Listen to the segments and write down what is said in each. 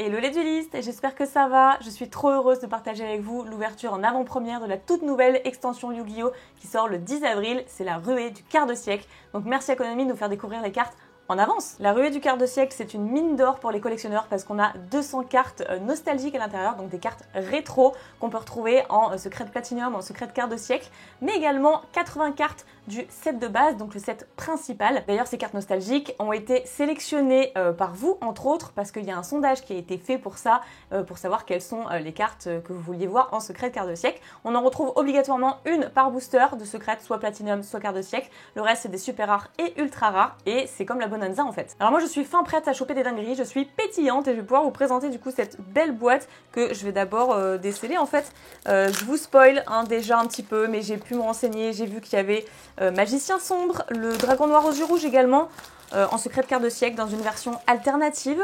Hello les duelistes, j'espère que ça va. Je suis trop heureuse de partager avec vous l'ouverture en avant-première de la toute nouvelle extension Yu-Gi-Oh! Qui sort le 10 avril, c'est la ruée du quart de siècle. Donc merci à Konami de nous faire découvrir les cartes en avance. La ruée du quart de siècle, c'est une mine d'or pour les collectionneurs parce qu'on a 200 cartes nostalgiques à l'intérieur, donc des cartes rétro qu'on peut retrouver en secret de Platinum, en secret de quart de siècle, mais également 80 cartes du set de base, donc le set principal. D'ailleurs, ces cartes nostalgiques ont été sélectionnées par vous, entre autres, parce qu'il y a un sondage qui a été fait pour ça, pour savoir quelles sont les cartes que vous vouliez voir en secret de quart de siècle. On en retrouve obligatoirement une par booster de secret, soit Platinum, soit quart de siècle. Le reste, c'est des super rares et ultra rares, et c'est comme la Bonanza en fait. Alors moi, je suis fin prête à choper des dingueries, je suis pétillante et je vais pouvoir vous présenter du coup cette belle boîte que je vais d'abord déceler en fait. Je vous spoil déjà un petit peu, mais j'ai pu me renseigner, j'ai vu qu'il y avait Magicien Sombre, le Dragon Noir aux yeux rouges également, en secret de quart de siècle dans une version alternative.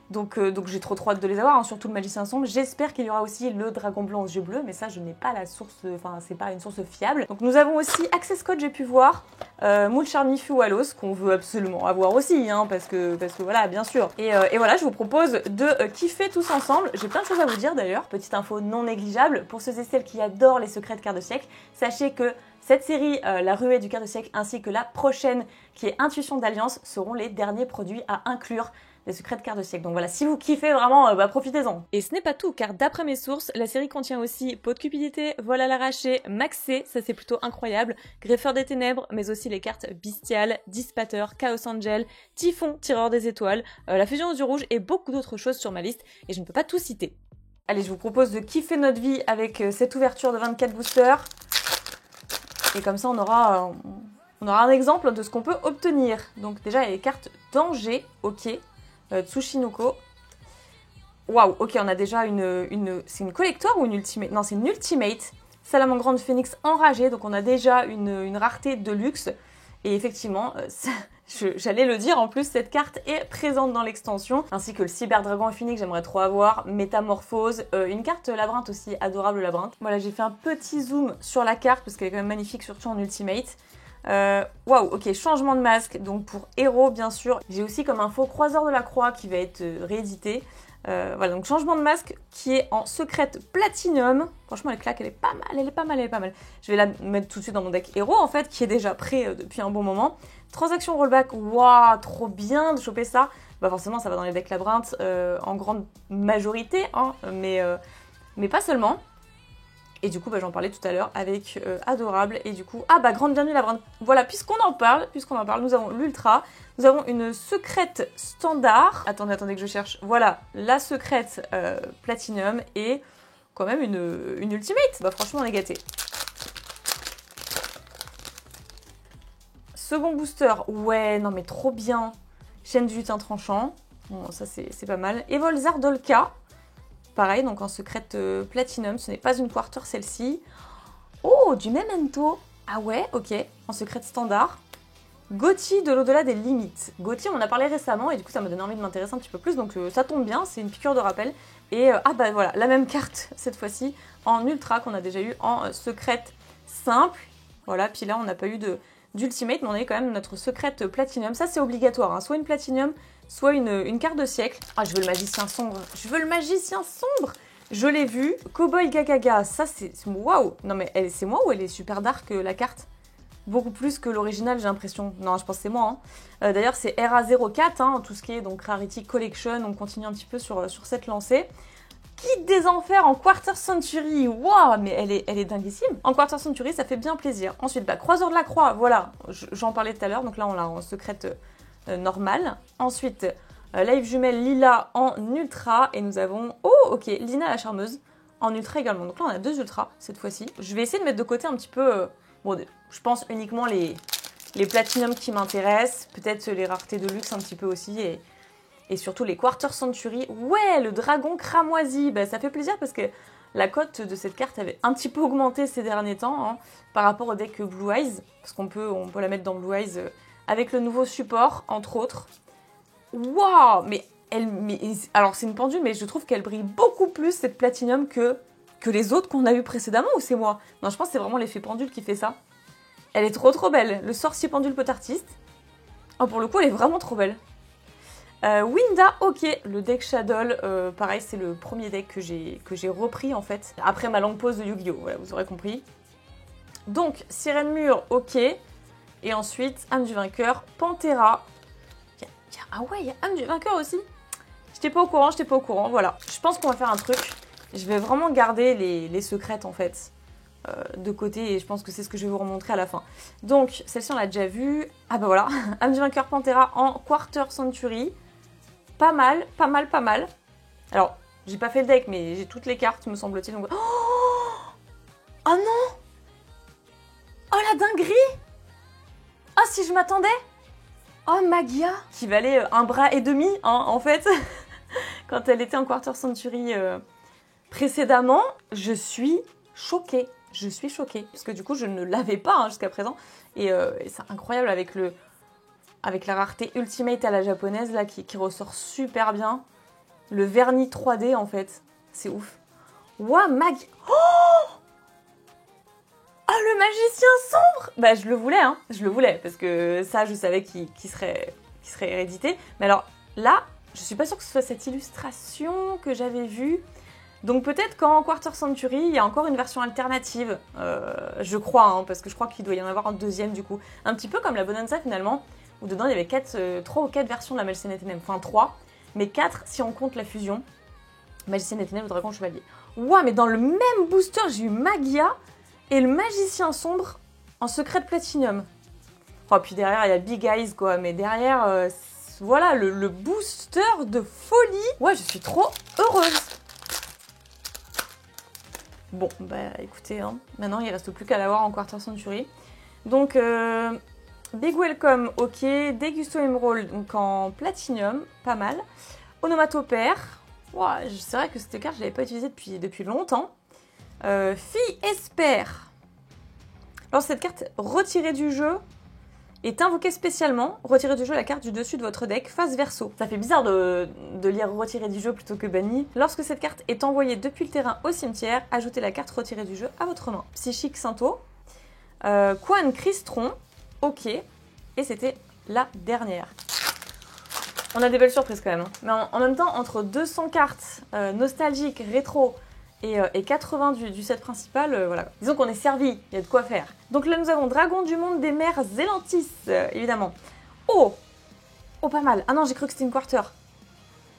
Donc j'ai trop hâte de les avoir, hein, surtout le Magicien Sombre. J'espère qu'il y aura aussi le Dragon Blanc aux yeux bleus, mais ça je n'ai pas la source, enfin c'est pas une source fiable. Donc nous avons aussi Access Code, j'ai pu voir, Moule Charmy Fuwalos, qu'on veut absolument avoir aussi, hein, parce que voilà, bien sûr. Et voilà, je vous propose de kiffer tous ensemble. J'ai plein de choses à vous dire d'ailleurs, petite info non négligeable, pour ceux et celles qui adorent les secrets de quart de siècle, sachez que cette série, la ruée du quart de siècle, ainsi que la prochaine, qui est Intuition d'Alliance, seront les derniers produits à inclure des secrets de quart de siècle. Donc voilà, si vous kiffez vraiment, profitez-en. Et ce n'est pas tout, car d'après mes sources, la série contient aussi Pot de Cupidité, Vol à l'arraché, Maxé, ça c'est plutôt incroyable, Greffeur des Ténèbres, mais aussi les cartes Bestial, Dispater, Chaos Angel, Typhon, Tireur des Étoiles, la Fusion aux yeux rouges et beaucoup d'autres choses sur ma liste, et je ne peux pas tout citer. Allez, je vous propose de kiffer notre vie avec cette ouverture de 24 boosters. Et comme ça, on aura un exemple de ce qu'on peut obtenir. Donc déjà, il y a les cartes Danger, ok. Tsushinoko. Waouh, ok, on a déjà c'est une collector ou une ultimate? Non, c'est une ultimate. Salamandre Grande Phénix enragée. Donc on a déjà une rareté de luxe. Et effectivement, j'allais le dire, en plus, cette carte est présente dans l'extension. Ainsi que le Cyber Dragon Infinix, j'aimerais trop avoir. Métamorphose. Une carte labyrinthe aussi, adorable labyrinthe. Voilà, j'ai fait un petit zoom sur la carte parce qu'elle est quand même magnifique, surtout en ultimate. Waouh, ok, changement de masque, donc pour héros bien sûr. J'ai aussi comme info Croiseur de la Croix qui va être réédité. Voilà, donc changement de masque qui est en secrète Platinum. Franchement, elle claque, elle est pas mal, elle est pas mal, elle est pas mal. Je vais la mettre tout de suite dans mon deck héros en fait, qui est déjà prêt depuis un bon moment. Transaction rollback, waouh, trop bien de choper ça. Bah forcément, ça va dans les decks labyrinthes en grande majorité, hein, mais pas seulement. Et du coup, j'en parlais tout à l'heure avec Adorable. Et du coup, grande bienvenue labyrinthe. Voilà, puisqu'on en parle, nous avons l'Ultra. Nous avons une secrète standard. Attendez que je cherche. Voilà, la secrète Platinum et quand même une Ultimate. Bah franchement, on est gâtés. Second booster. Ouais, non mais trop bien. Chaîne du lutin tranchant. Bon, ça c'est pas mal. Evolzar Dolka. Pareil, donc en secrète Platinum, ce n'est pas une quarter celle-ci. Oh, du Memento. Ah ouais, ok, en secrète standard. Gothi de l'au-delà des limites. Gothi, on en a parlé récemment et du coup ça m'a donné envie de m'intéresser un petit peu plus, donc ça tombe bien, c'est une piqûre de rappel. Et voilà, la même carte cette fois-ci en ultra qu'on a déjà eu en secrète simple. Voilà, puis là on n'a pas eu d'ultimate, mais on a eu quand même notre secrète Platinum. Ça c'est obligatoire, hein. Soit une Platinum, soit une carte de siècle. Ah, je veux le Magicien Sombre. Je veux le Magicien Sombre. Je l'ai vu. Cowboy Gagaga. Ça, c'est... Waouh. Non, mais c'est moi ou elle est super dark, la carte? Beaucoup plus que l'original, j'ai l'impression. Non, je pense que c'est moi. Hein. D'ailleurs, c'est RA04, hein, tout ce qui est donc Rarity Collection. On continue un petit peu sur cette lancée. Kit des Enfers en Quarter Century. Waouh, mais elle est dinguissime. En Quarter Century, ça fait bien plaisir. Ensuite, Croiseur de la Croix. Voilà, j'en parlais tout à l'heure. Donc là, on l'a en secrète... normal. Ensuite, Live Jumelle Lila en ultra. Et nous avons, oh ok, Lina la Charmeuse en ultra également. Donc là, on a deux ultras cette fois-ci. Je vais essayer de mettre de côté un petit peu, je pense uniquement les Platinum qui m'intéressent. Peut-être les raretés de luxe un petit peu aussi. Et surtout les Quarter Century. Ouais, le dragon cramoisi. Bah, ça fait plaisir parce que la cote de cette carte avait un petit peu augmenté ces derniers temps, hein, par rapport au deck Blue Eyes. Parce qu'on peut la mettre dans Blue Eyes... avec le nouveau support, entre autres. Waouh, alors c'est une pendule, mais je trouve qu'elle brille beaucoup plus, cette Platinum, que les autres qu'on a eu précédemment, ou c'est moi? Non, je pense que c'est vraiment l'effet pendule qui fait ça. Elle est trop belle. Le sorcier pendule pot artiste. Oh, pour le coup, elle est vraiment trop belle. Winda, ok. Le deck Shadow, pareil, c'est le premier deck que j'ai repris en fait. Après ma longue pause de Yu-Gi-Oh! Voilà, vous aurez compris. Donc, Sirène Mûre, ok. Et ensuite, âme du vainqueur, Pantera. Ah ouais, il y a âme du vainqueur aussi. J'étais pas au courant, voilà. Je pense qu'on va faire un truc. Je vais vraiment garder les secrètes en fait de côté et je pense que c'est ce que je vais vous remontrer à la fin. Donc, celle-ci on l'a déjà vue. Ah bah voilà, âme du vainqueur Pantera en Quarter Century. Pas mal. Alors, j'ai pas fait le deck, mais j'ai toutes les cartes, me semble-t-il. Donc... Oh non! Oh la dinguerie! Oh si je m'attendais! Oh Magia! Qui valait un bras et demi, hein, en fait, quand elle était en Quarter Century précédemment. Je suis choquée. Parce que du coup, je ne l'avais pas hein, jusqu'à présent. Et c'est incroyable avec la rareté Ultimate à la japonaise, là, qui ressort super bien. Le vernis 3D, en fait. C'est ouf. Ouah, Magia! Oh, le magicien sombre! Bah, je le voulais, parce que ça, je savais qu'il serait hérédité. Mais alors, là, je suis pas sûre que ce soit cette illustration que j'avais vue. Donc peut-être qu'en Quarter Century, il y a encore une version alternative, je crois, hein, parce que je crois qu'il doit y en avoir un deuxième, du coup. Un petit peu comme la Bonanza, finalement, où dedans, il y avait 3 ou 4 versions de la Magicienne des Ténèbres. Enfin, 3, mais 4 si on compte la fusion. Magicienne des Ténèbres, Dragon Chevalier. Ouah, mais dans le même booster, j'ai eu Magia et le Magicien Sombre en secret de Platinum. Oh, puis derrière, il y a Big Eyes, quoi. Mais derrière, voilà, le booster de folie. Ouais, je suis trop heureuse. Bon, bah écoutez, hein, maintenant, il ne reste plus qu'à l'avoir en Quarter Century. Donc, Big Welcome, ok. Degusto Emerald, donc en Platinum, pas mal. Onomatopère. Ouais, c'est vrai que cette carte, je ne l'avais pas utilisée depuis longtemps. Fille Espère. Alors cette carte retirée du jeu est invoquée spécialement. Retirez du jeu la carte du dessus de votre deck face verso. Ça fait bizarre de lire retirée du jeu plutôt que bannie. Lorsque cette carte est envoyée depuis le terrain au cimetière, ajoutez la carte retirée du jeu à votre main. Psychique Sainto. Quan Cristron. Ok. Et c'était la dernière. On a des belles surprises quand même. Hein. Mais en même temps, entre 200 cartes nostalgiques, rétro et 80 du set principal, voilà. Disons qu'on est servi, il y a de quoi faire. Donc là, nous avons Dragon du monde des mers Zélantis, évidemment. Oh, pas mal. Ah non, j'ai cru que c'était une quarter.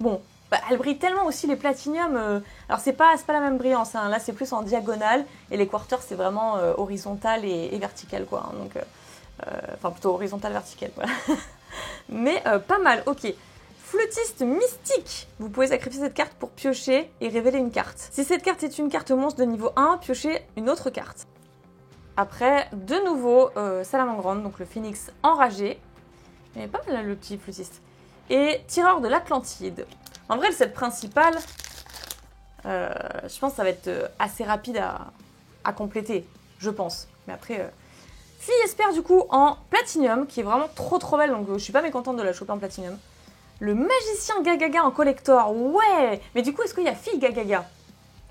Bon, bah, elle brille tellement aussi les platinium. Alors, c'est pas la même brillance. Hein. Là, c'est plus en diagonale. Et les quarters, c'est vraiment horizontal et vertical, quoi. Hein. Donc, enfin, plutôt horizontal, vertical, voilà. Mais pas mal, ok. Flûtiste mystique. Vous pouvez sacrifier cette carte pour piocher et révéler une carte. Si cette carte est une carte monstre de niveau 1, piochez une autre carte. Après, de nouveau, Salamandre, donc le phénix enragé. Il est pas mal là, le petit flûtiste. Et tireur de l'Atlantide. En vrai, le set principal, je pense que ça va être assez rapide à compléter, je pense. Mais après, Fille Espère du coup en Platinum, qui est vraiment trop belle, donc je suis pas mécontente de la choper en Platinum. Le Magicien Gagaga en collector, ouais. Mais du coup, est-ce qu'il y a Fille Gagaga?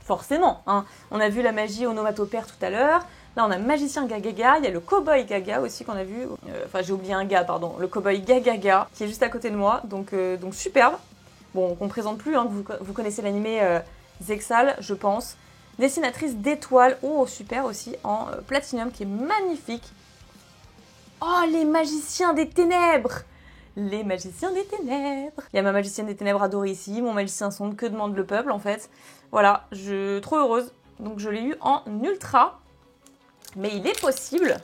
Forcément, hein. On a vu la magie onomatopère tout à l'heure. Là, on a Magicien Gagaga. Il y a le Cowboy Gaga aussi qu'on a vu. Enfin, j'ai oublié un gars, pardon. Le Cowboy Gagaga, qui est juste à côté de moi. Donc superbe. Bon, qu'on ne présente plus, hein. Vous connaissez l'animé Zexal, je pense. Dessinatrice d'étoiles. Oh, super aussi, en Platinum, qui est magnifique. Oh, les Magiciens des Ténèbres! Les Magiciens des Ténèbres. Il y a ma Magicienne des Ténèbres adorée ici, mon Magicien sombre, que demande le peuple en fait. Voilà, trop heureuse. Donc je l'ai eu en ultra. Mais il est possible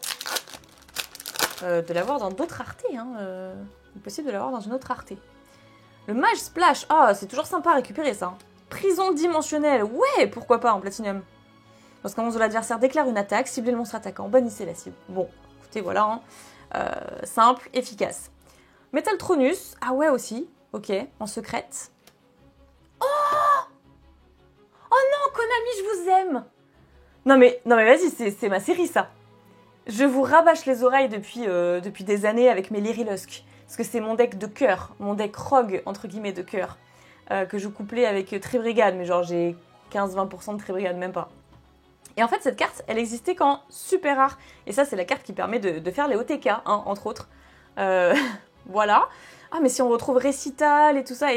de l'avoir dans d'autres raretés. Hein. Il est possible de l'avoir dans une autre rareté. Le Mage Splash, ah c'est toujours sympa à récupérer ça. Prison dimensionnelle, ouais, pourquoi pas en Platinum. Lorsqu'un monstre de l'adversaire déclare une attaque, ciblez le monstre attaquant, bannissez la cible. Bon, écoutez, voilà, hein. Simple, efficace. Métaltronus, ah ouais aussi, ok, en secrète. Oh non, Konami, je vous aime. Non mais vas-y, c'est ma série ça. Je vous rabâche les oreilles depuis des années avec mes Lyrilusk. Parce que c'est mon deck de cœur, mon deck rogue, entre guillemets, de cœur. Que je couplais avec Tribrigade, mais genre j'ai 15-20% de Tribrigade, même pas. Et en fait, cette carte, elle existait qu'en super rare. Et ça, c'est la carte qui permet de faire les OTK, hein, entre autres. Voilà. Ah, mais si on retrouve Récital et tout ça,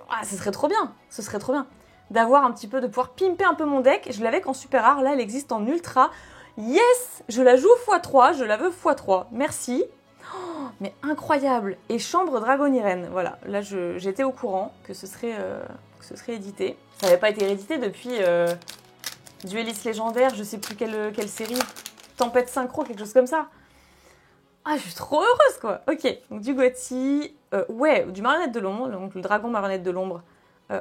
ah, ce serait trop bien. Ce serait trop bien. D'avoir un petit peu, de pouvoir pimper un peu mon deck. Je l'avais qu'en super rare, là elle existe en ultra. Yes! Je la joue x3, je la veux x3. Merci. Oh, mais incroyable! Et Chambre Dragonirène. Voilà, là j'étais au courant que ce serait édité. Ça n'avait pas été réédité depuis Dueliste légendaire, je sais plus quelle série. Tempête synchro, quelque chose comme ça. Ah, je suis trop heureuse quoi! Ok, donc du Gotti, ouais, du Marionnette de l'ombre, donc le dragon Marionnette de l'ombre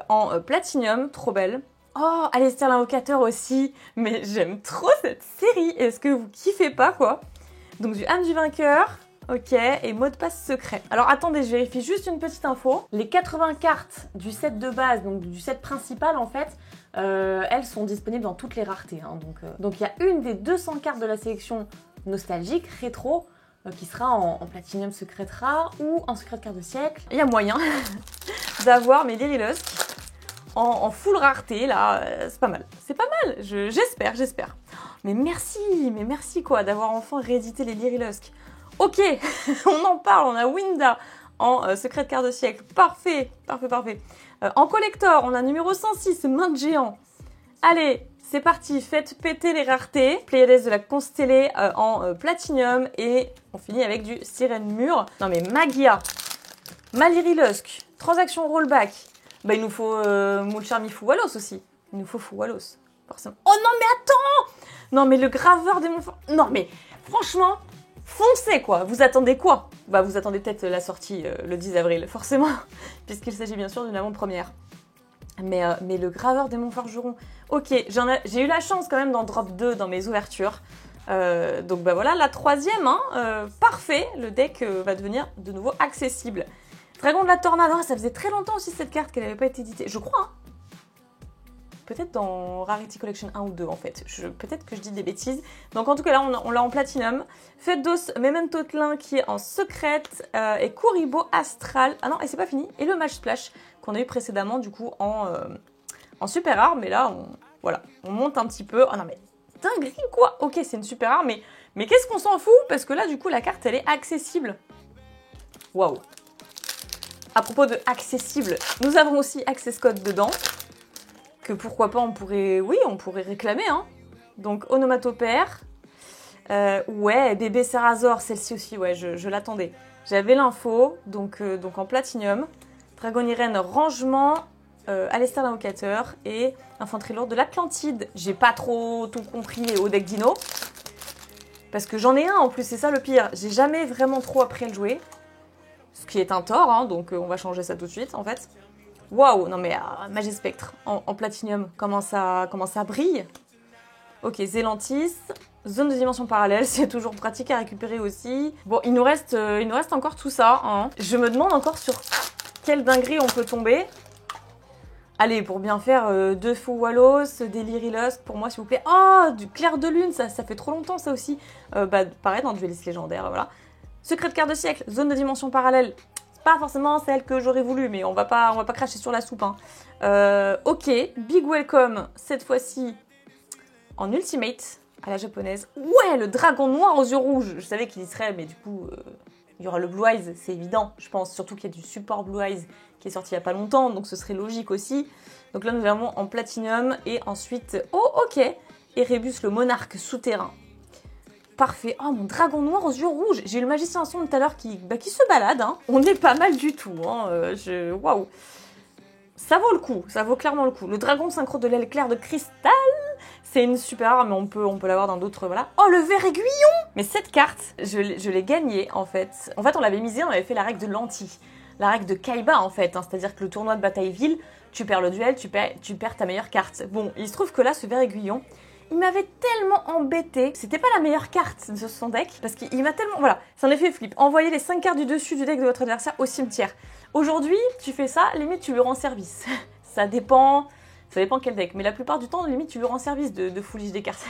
en platinium, trop belle. Oh, Alester l'invocateur aussi, mais j'aime trop cette série, est-ce que vous kiffez pas quoi? Donc du âme du vainqueur, ok, et mot de passe secret. Alors attendez, je vérifie juste une petite info. Les 80 cartes du set de base, donc du set principal en fait, elles sont disponibles dans toutes les raretés. Hein, donc il y a une des 200 cartes de la sélection nostalgique, rétro, qui sera en Platinum Secret Rare ou en Secret Carte de siècle. Il y a moyen d'avoir mes Lyri Lusk en full rareté, là, c'est pas mal. C'est pas mal, j'espère. Mais merci quoi, d'avoir enfin réédité les Lyri Lusk. Ok, on en parle, on a Winda en Secret Carte de siècle. Parfait. En collector, on a numéro 106, Main de géant. Allez, c'est parti, faites péter les raretés. Pléiades de la Constellée en Platinum et on finit avec du Sirène Mûre. Non mais Magia, Lyri Lusk, transaction rollback. Bah il nous faut Moulcharmi Fouwalos aussi. Il nous faut Fouwalos, forcément. Oh non mais attends! Non mais le graveur des Montfort... Non mais franchement, foncez quoi! Vous attendez quoi? Bah vous attendez peut-être la sortie le 10 avril, forcément, puisqu'il s'agit bien sûr d'une avant-première. Mais le graveur des Montforgeron, ok, j'ai eu la chance quand même d'en drop 2 dans mes ouvertures. Donc bah voilà, la troisième, hein, parfait, le deck va devenir de nouveau accessible. Dragon de la Tornade, ça faisait très longtemps aussi cette carte qu'elle n'avait pas été éditée, je crois. Hein. Peut-être dans Rarity Collection 1 ou 2 en fait, peut-être que je dis des bêtises. Donc en tout cas là on l'a en Platinum. Feddos Memento Tlin qui est en secrète et Kuribo Astral, ah non et c'est pas fini, et le Mage Splash qu'on a eu précédemment du coup en super rare, mais là on monte un petit peu. Oh non mais dinguerie quoi. Ok c'est une super rare, mais qu'est-ce qu'on s'en fout parce que là du coup la carte elle est accessible. Waouh. À propos de accessible, nous avons aussi Access Code dedans. Que pourquoi pas on pourrait réclamer. Hein. Donc Onomatopère. Ouais, Bébé Sarazor, celle-ci aussi, ouais, je l'attendais. J'avais l'info, donc en Platinum. Dragonirène Rangement, Alester l'invocateur et Infanterie lourde de l'Atlantide. J'ai pas trop tout compris au deck Dino. Parce que j'en ai un en plus, c'est ça le pire. J'ai jamais vraiment trop appris à le jouer. Ce qui est un tort, hein, donc on va changer ça tout de suite en fait. Waouh, non mais Magie Spectre en Platinum, comment ça brille. Ok, Zélantis, zone de dimension parallèle, c'est toujours pratique à récupérer aussi. Bon, il nous reste encore tout ça. Hein. Je me demande encore sur quelle dinguerie on peut tomber. Allez, pour bien faire 2 Fouwalos, des Lyri Lusk, pour moi s'il vous plaît. Oh, du Clair de Lune, ça fait trop longtemps ça aussi. Pareil dans Dueliste légendaire, voilà. Secret de Carte de siècle, zone de dimension parallèle. Pas forcément celle que j'aurais voulu, mais on va pas cracher sur la soupe. Hein. Ok, Big Welcome, cette fois-ci en Ultimate, à la japonaise. Ouais, le dragon noir aux yeux rouges. Je savais qu'il y serait, mais du coup, il y aura le Blue Eyes, c'est évident. Je pense surtout qu'il y a du support Blue Eyes qui est sorti il y a pas longtemps, donc ce serait logique aussi. Donc là, nous avons en Platinum, et ensuite, oh ok, Erebus, le monarque souterrain. Parfait. Oh, mon dragon noir aux yeux rouges. J'ai eu le magicien sombre tout à l'heure qui se balade. Hein. On est pas mal du tout. Hein. Waouh. Ça vaut le coup. Ça vaut clairement le coup. Le dragon synchro de l'aile claire de cristal. C'est une super arme, mais on peut l'avoir dans d'autres. Voilà. Oh, le ver aiguillon. Mais cette carte, je l'ai gagnée en fait. En fait, on l'avait misée, on avait fait la règle de l'anti. La règle de Kaiba en fait. Hein. C'est-à-dire que le tournoi de Batailleville, tu perds le duel, tu perds ta meilleure carte. Bon, il se trouve que là, ce ver aiguillon, il m'avait tellement embêté. C'était pas la meilleure carte de son deck. Parce qu'il m'a tellement... Voilà, c'est un effet flip. Envoyez les 5 cartes du dessus du deck de votre adversaire au cimetière. Aujourd'hui, tu fais ça, limite tu lui rends service. Ça dépend quel deck. Mais la plupart du temps, limite tu lui rends service de foulige des cartes.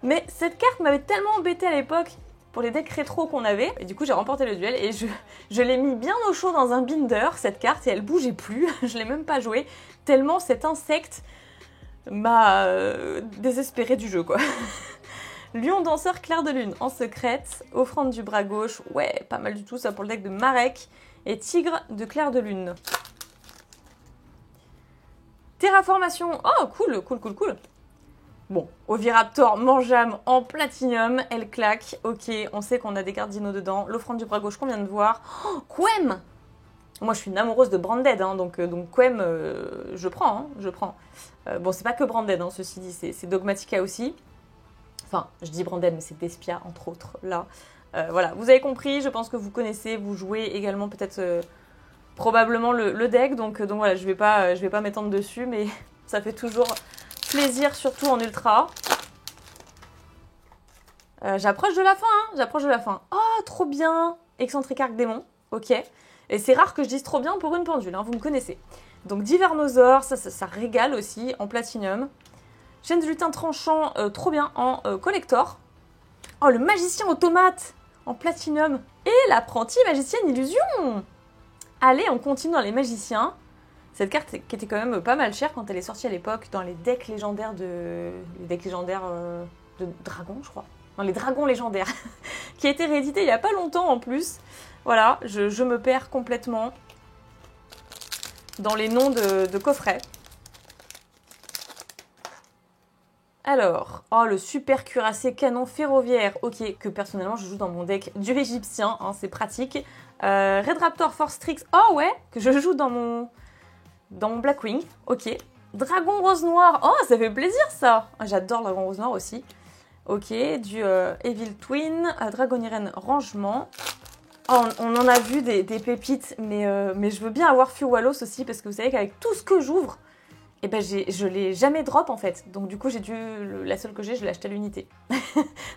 Mais cette carte m'avait tellement embêté à l'époque pour les decks rétro qu'on avait. Et du coup, j'ai remporté le duel et je l'ai mis bien au chaud dans un binder, cette carte. Et elle bougeait plus. Je l'ai même pas jouée. Tellement cet insecte m'a désespéré du jeu quoi. Lion danseur clair de lune en secrète. Offrande du bras gauche. Ouais, pas mal du tout ça pour le deck de Marek. Et tigre de clair de lune. Terraformation. Oh, cool, cool, cool, cool. Bon, Oviraptor, Mangeam en platinium, elle claque. Ok, on sait qu'on a des cartes dino dedans. L'offrande du bras gauche qu'on vient de voir. Oh, Quem. Moi, je suis une amoureuse de Branded, hein, donc Quem, je prends, hein, je prends. Bon, c'est pas que Branded, hein, ceci dit, c'est Dogmatica aussi. Enfin, je dis Branded, mais c'est Despia, entre autres, là. Voilà, vous avez compris, je pense que vous connaissez, vous jouez également peut-être probablement le deck, donc voilà, je vais pas m'étendre dessus, mais ça fait toujours plaisir, surtout en ultra. J'approche de la fin, hein, j'approche de la fin. Oh, trop bien. Excentrique Arc-Démon, ok. Et c'est rare que je dise trop bien pour une pendule, hein, vous me connaissez. Donc Divernosaure, ça régale aussi, en platinium. Chaîne de lutin tranchant, trop bien, en collector. Oh, le magicien automate, en platinium. Et l'apprenti magicienne illusion. Allez, on continue dans les magiciens. Cette carte qui était quand même pas mal chère quand elle est sortie à l'époque dans les decks légendaires de... Les decks légendaires de dragons, je crois. Non, les dragons légendaires. Qui a été réédité il y a pas longtemps en plus. Voilà, je me perds complètement dans les noms de coffrets. Alors, oh, le super cuirassé canon ferroviaire, ok, que personnellement je joue dans mon deck dieu égyptien, hein, c'est pratique. Red Raptor Force Trix, oh ouais, que je joue dans mon Blackwing, ok. Dragon Rose Noir, oh ça fait plaisir ça, j'adore le Dragon Rose Noir aussi. Ok, du Evil Twin, Dragon Irene Rangement. Oh, on en a vu des pépites, mais je veux bien avoir Fuwalos aussi, parce que vous savez qu'avec tout ce que j'ouvre, et ben je l'ai jamais drop en fait. Donc du coup j'ai dû, la seule que j'ai, je l'ai achetée à l'unité.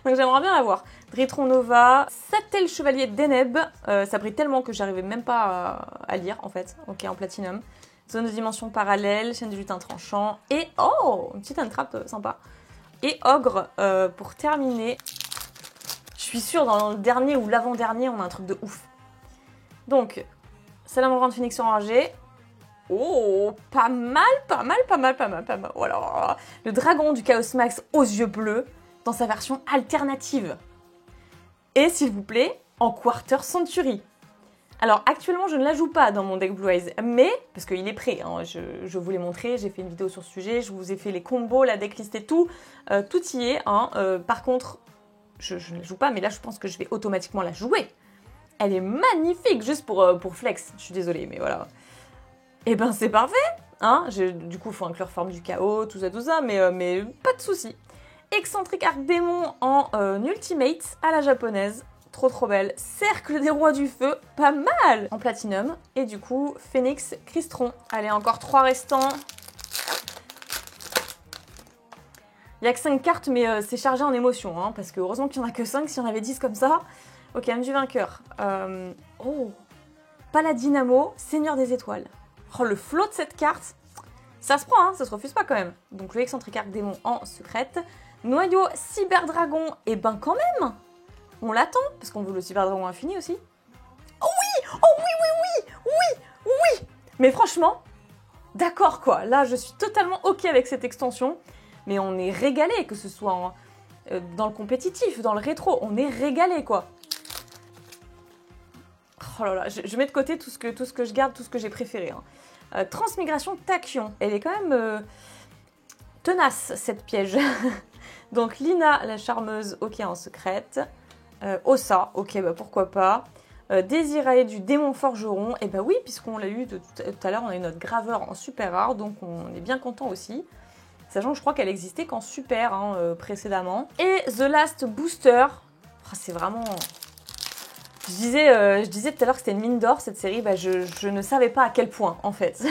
Donc j'aimerais bien l'avoir. Dritron Nova, Satel Chevalier d'Eneb, ça brille tellement que j'arrivais même pas à lire en fait. Ok, en platinum. Zone de dimension parallèle, chaîne du lutin tranchant, et oh, une petite entrap sympa. Et Ogre pour terminer. Je suis sûre dans le dernier ou l'avant-dernier on a un truc de ouf. Donc, Salamandre de Phoenix enragé. Oh, pas mal. Voilà. Le dragon du Chaos Max aux yeux bleus dans sa version alternative. Et s'il vous plaît, en Quarter Century. Alors actuellement je ne la joue pas dans mon deck Blue Eyes, mais, parce qu'il est prêt, hein, je vous l'ai montré, j'ai fait une vidéo sur ce sujet, je vous ai fait les combos, la decklist et tout, tout y est. Hein, par contre, je ne la joue pas, mais là je pense que je vais automatiquement la jouer. Elle est magnifique, juste pour flex, je suis désolée, mais voilà. Et ben c'est parfait, hein, du coup il faut inclure Forme du Chaos, tout ça, mais pas de souci. Excentrique Arc-Démon en ultimate à la japonaise. Trop belle. Cercle des rois du feu, pas mal en platinum. Et du coup, Phoenix Crystron. Allez, encore 3 restants. Il n'y a que 5 cartes, mais c'est chargé en émotion, hein, parce que heureusement qu'il n'y en a que 5, si on avait 10 comme ça. Ok, âme du vainqueur. Oh, Paladinamo, Seigneur des étoiles. Oh, le flow de cette carte, ça se prend, hein, ça se refuse pas quand même. Donc le excentrique Arc-Démon en secrète. Noyau Cyberdragon, et ben quand même on l'attend, parce qu'on veut le Cyberdragon infini aussi. Oh oui! Oh oui! Mais franchement, d'accord quoi. Là, je suis totalement ok avec cette extension. Mais on est régalé, que ce soit dans le compétitif, dans le rétro. On est régalé quoi. Oh là là, je mets de côté tout ce que je garde, tout ce que j'ai préféré. Hein. Transmigration Tachyon. Elle est quand même tenace, cette piège. Donc Lina, la charmeuse, ok en secrète. Ossa, ok, bah pourquoi pas. Désirae du démon forgeron, et bah oui, puisqu'on l'a eu tout à l'heure, on a eu notre graveur en super rare, donc on est bien content aussi. Sachant que je crois qu'elle existait qu'en super hein, précédemment. Et The Last Booster, oh, c'est vraiment... Je disais tout à l'heure que c'était une mine d'or cette série, bah je ne savais pas à quel point en fait.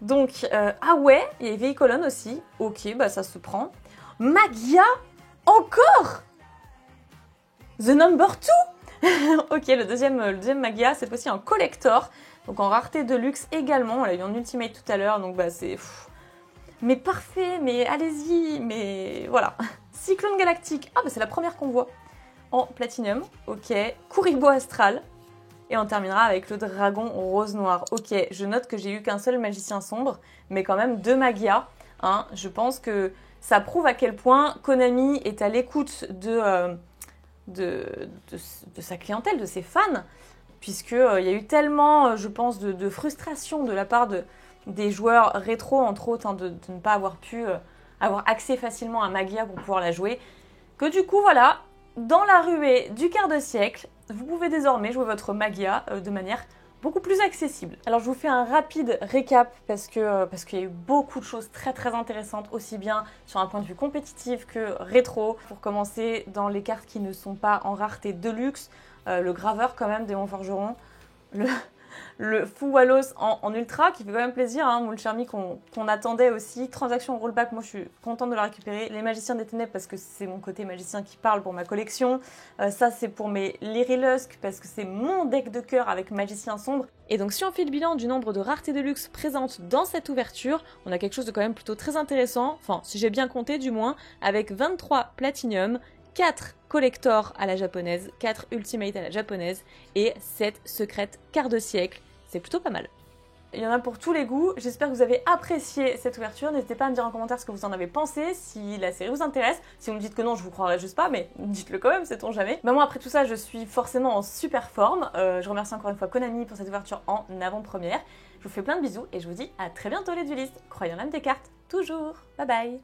Donc, ah ouais, il y a Veicolon aussi, ok, bah ça se prend. Magia, encore The Number 2. Ok, le deuxième Magia, c'est possible en collector, donc en rareté de luxe également. On l'a eu en ultimate tout à l'heure, donc bah c'est... Mais parfait, mais allez-y, mais voilà. Cyclone Galactique, ah bah c'est la première qu'on voit. En platinum, ok. Kuribo Astral. Et on terminera avec le Dragon Rose Noir. Ok, je note que j'ai eu qu'un seul magicien sombre, mais quand même 2 Magias. Hein. Je pense que Ça prouve à quel point Konami est à l'écoute de sa clientèle, de ses fans, puisqu'il y a eu tellement, je pense, de frustration de la part des joueurs rétro, entre autres, hein, de ne pas avoir pu avoir accès facilement à Magia pour pouvoir la jouer, que du coup, voilà, dans la ruée du quart de siècle, vous pouvez désormais jouer votre Magia de manière beaucoup plus accessible. Alors je vous fais un rapide récap parce qu'il y a eu beaucoup de choses très très intéressantes, aussi bien sur un point de vue compétitif que rétro. Pour commencer, dans les cartes qui ne sont pas en rareté de luxe, le graveur quand même, Démon Forgeron, le Fou Wallos en ultra, qui fait quand même plaisir, hein, Moule Charmy qu'on attendait aussi. Transaction rollback, moi je suis contente de la récupérer. Les Magiciens des Ténèbres, parce que c'est mon côté magicien qui parle pour ma collection. Ça c'est pour mes Lyri Lusk, parce que c'est mon deck de cœur avec Magicien Sombre. Et donc si on fait le bilan du nombre de raretés de luxe présentes dans cette ouverture, on a quelque chose de quand même plutôt très intéressant, enfin si j'ai bien compté du moins, avec 23 Platinum, 4 Collector à la japonaise, 4 Ultimate à la japonaise et 7 secrètes quart de siècle. C'est plutôt pas mal. Il y en a pour tous les goûts. J'espère que vous avez apprécié cette ouverture. N'hésitez pas à me dire en commentaire ce que vous en avez pensé, si la série vous intéresse. Si vous me dites que non, je vous croirai juste pas, mais dites-le quand même, sait-on jamais. Bah moi, après tout ça, je suis forcément en super forme. Je remercie encore une fois Konami pour cette ouverture en avant-première. Je vous fais plein de bisous et je vous dis à très bientôt les duelistes. Croyez en l'âme des cartes, toujours. Bye bye.